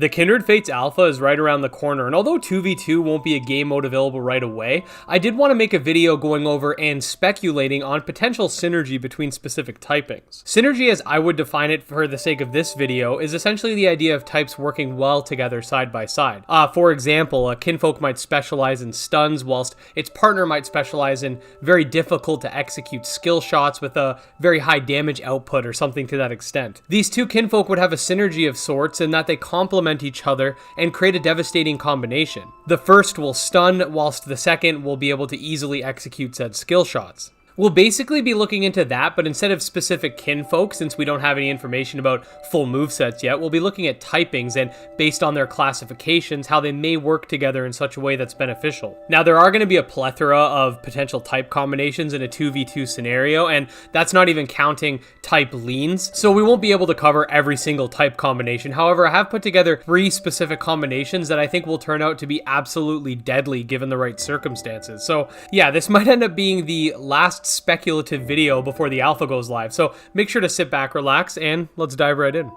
The Kindred Fates Alpha is right around the corner, and although 2v2 won't be a game mode available right away, I did want to make a video going over and speculating on potential synergy between specific typings. Synergy, as I would define it for the sake of this video, is essentially the idea of types working well together side by side. For example, a Kinfolk might specialize in stuns, whilst its partner might specialize in very difficult to execute skill shots with a very high damage output or something to that extent. These two Kinfolk would have a synergy of sorts in that they complement each other and create a devastating combination. The first will stun, whilst the second will be able to easily execute said skill shots. We'll basically be looking into that, but instead of specific kinfolk, since we don't have any information about full movesets yet, we'll be looking at typings and, based on their classifications, how they may work together in such a way that's beneficial. Now, there are going to be a plethora of potential type combinations in a 2v2 scenario, and that's not even counting type leans, so we won't be able to cover every single type combination. However, I have put together 3 specific combinations that I think will turn out to be absolutely deadly given the right circumstances. So yeah, this might end up being the last speculative video before the alpha goes live, so make sure to sit back, relax, and let's dive right in.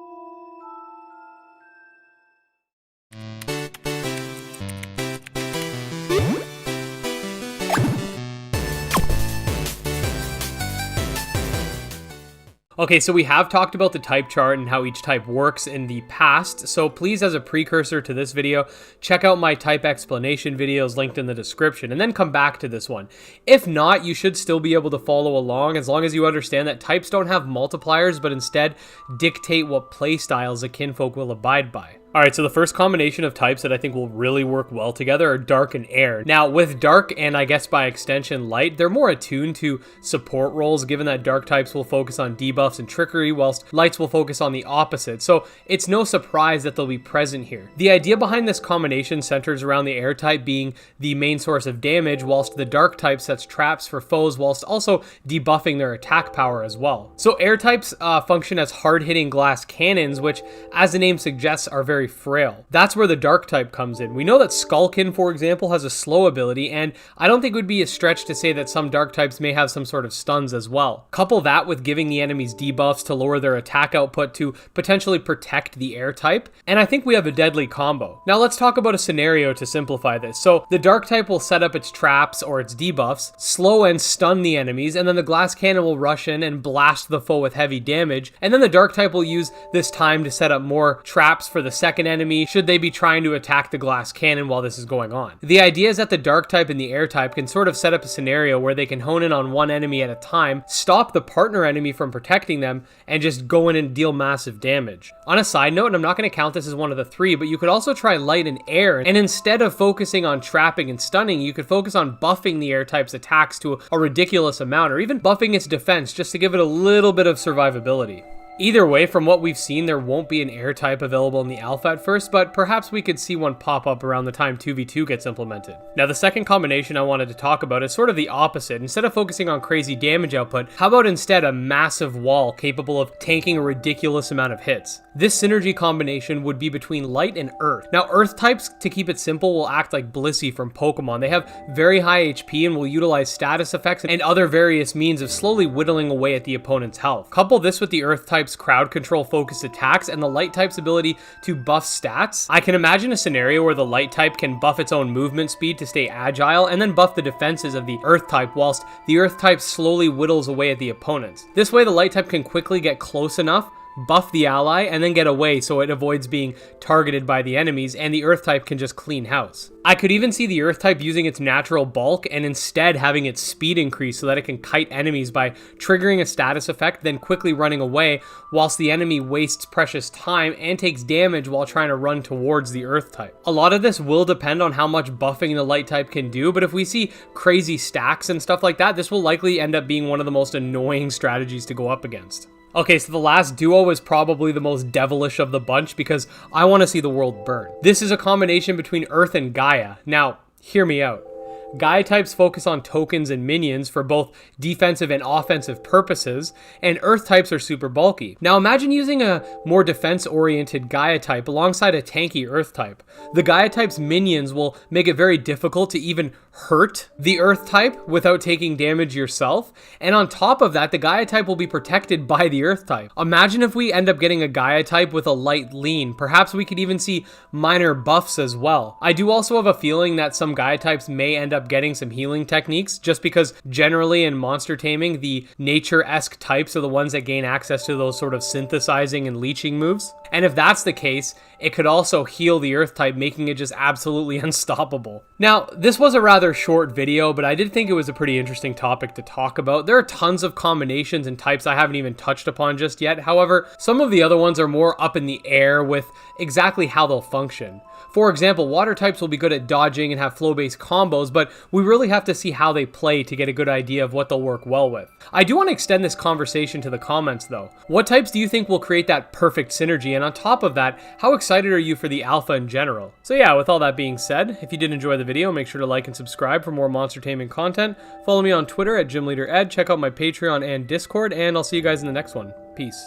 Okay, so we have talked about the type chart and how each type works in the past, so please, as a precursor to this video, check out my type explanation videos linked in the description, and then come back to this one. If not, you should still be able to follow along as long as you understand that types don't have multipliers, but instead dictate what playstyles a kinfolk will abide by. Alright, so the first combination of types that I think will really work well together are dark and air. Now, with dark, and I guess by extension light, they're more attuned to support roles, given that dark types will focus on debuffs and trickery, whilst lights will focus on the opposite, so it's no surprise that they'll be present here. The idea behind this combination centers around the air type being the main source of damage, whilst the dark type sets traps for foes, whilst also debuffing their attack power as well. So air types function as hard-hitting glass cannons, which, as the name suggests, are very frail. That's where the dark type comes in. We know that Skullkin, for example, has a slow ability, and I don't think it would be a stretch to say that some dark types may have some sort of stuns as well. Couple that with giving the enemies debuffs to lower their attack output to potentially protect the air type, and I think we have a deadly combo. Now let's talk about a scenario to simplify this. So the dark type will set up its traps or its debuffs, slow and stun the enemies, and then the glass cannon will rush in and blast the foe with heavy damage, and then the dark type will use this time to set up more traps for the second enemy should they be trying to attack the glass cannon while this is going on. The idea is that the dark type and the air type can sort of set up a scenario where they can hone in on one enemy at a time, stop the partner enemy from protecting them, and just go in and deal massive damage. On a side note, and I'm not going to count this as one of the 3, but you could also try light and air, and instead of focusing on trapping and stunning, you could focus on buffing the air type's attacks to a ridiculous amount, or even buffing its defense just to give it a little bit of survivability. Either way, from what we've seen, there won't be an air type available in the alpha at first, but perhaps we could see one pop up around the time 2v2 gets implemented. Now, the second combination I wanted to talk about is sort of the opposite. Instead of focusing on crazy damage output, how about instead a massive wall capable of tanking a ridiculous amount of hits? This synergy combination would be between light and earth. Now, earth types, to keep it simple, will act like Blissey from Pokemon. They have very high HP and will utilize status effects and other various means of slowly whittling away at the opponent's health. Couple this with the earth type's crowd control focused attacks and the light type's ability to buff stats. I can imagine a scenario where the light type can buff its own movement speed to stay agile and then buff the defenses of the earth type, whilst the earth type slowly whittles away at the opponents. This way the light type can quickly get close enough, buff the ally, and then get away so it avoids being targeted by the enemies, and the earth type can just clean house. I could even see the earth type using its natural bulk and instead having its speed increase so that it can kite enemies by triggering a status effect, then quickly running away whilst the enemy wastes precious time and takes damage while trying to run towards the earth type. A lot of this will depend on how much buffing the light type can do, but if we see crazy stacks and stuff like that, this will likely end up being one of the most annoying strategies to go up against. Okay, so the last duo is probably the most devilish of the bunch because I want to see the world burn. This is a combination between Earth and Gaia. Now, hear me out. Gaia types focus on tokens and minions for both defensive and offensive purposes, and Earth types are super bulky. Now imagine using a more defense-oriented Gaia type alongside a tanky Earth type. The Gaia type's minions will make it very difficult to even hurt the Earth type without taking damage yourself. And on top of that, the Gaia type will be protected by the Earth type. Imagine if we end up getting a Gaia type with a light lean. Perhaps we could even see minor buffs as well. I do also have a feeling that some Gaia types may end up getting some healing techniques, just because generally in monster taming, the nature-esque types are the ones that gain access to those sort of synthesizing and leeching moves. And if that's the case, it could also heal the Earth type, making it just absolutely unstoppable. Now, this was a rather short video, but I did think it was a pretty interesting topic to talk about. There are tons of combinations and types I haven't even touched upon just yet. However, some of the other ones are more up in the air with exactly how they'll function. For example, water types will be good at dodging and have flow-based combos, but we really have to see how they play to get a good idea of what they'll work well with. I do want to extend this conversation to the comments though. What types do you think will create that perfect synergy? And on top of that, how excited are you for the alpha in general? So yeah, with all that being said, if you did enjoy the video, make sure to like and subscribe for more monster taming content. Follow me on Twitter at GymLeaderEd, check out my Patreon and Discord, and I'll see you guys in the next one. Peace.